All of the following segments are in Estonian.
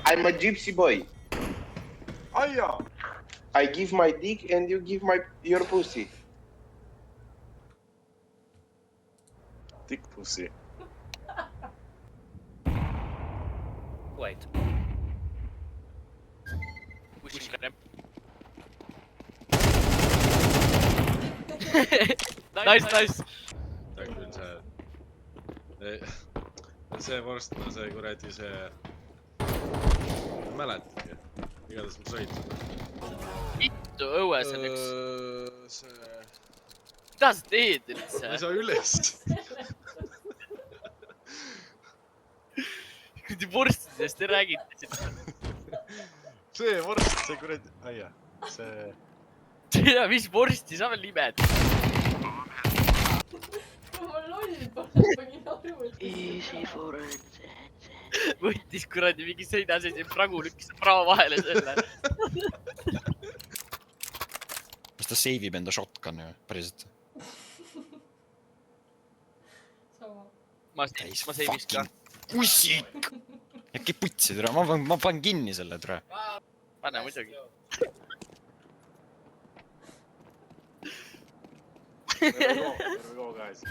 I'm a gypsy boy. Aia! I give my dick and you give your pussy. Dick pussy. Wait. Pushing them. Nice. Ta on küll see... See vorst on see kuradi see... Ma mäletagi. Igatahes ma sõid seda. Vittu õues on üks. See... Mida sa teed Ma üldse? ei saa üles. Kuradi vorstidest te räägite siin. See vorst, see kuradi... Aia. See... Ja mis vorsti sa veel nimed? Ma loll pole pagin aru. Easy forense. Võttis kuradi mingi seina sees ja pragu lükkis prao vahele selle. Kas ta seivib enda shotgun'i või? Päriselt? Sama. Ma seiviks ka. Pussik! Äkki putsi, tere. Ma panen kinni selle, tere. Pane muidugi. There we go, guys.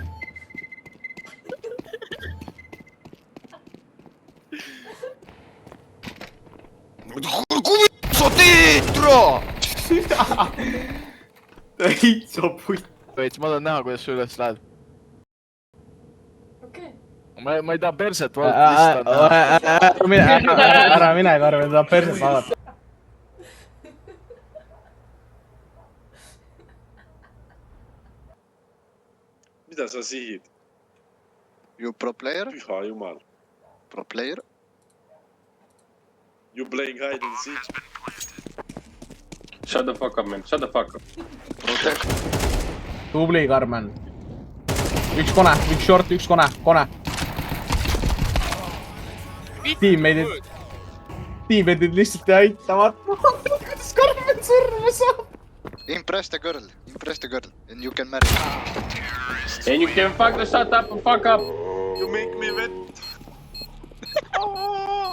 Kuvi sa teed, tere! Täitsa putt. Veits, ma tahan näha, kuidas sa üles lähed. Okei. Ma ei taha perset vaadata. Ära mine, Karmen, tahab perset vaadata. Mida sa sihid? You pro player? Püha jumal. Pro player? You playing hide and seek? Shut the fuck up, man. Shut the fuck up. Protect. Tubli, Karmen. Üks kone, üks short, üks kone. Tiimmeidid lihtsalt ei aitama. Kuidas Karmen surma saab? Impress the girl. And you can marry. And you can fuck up. You make me wet.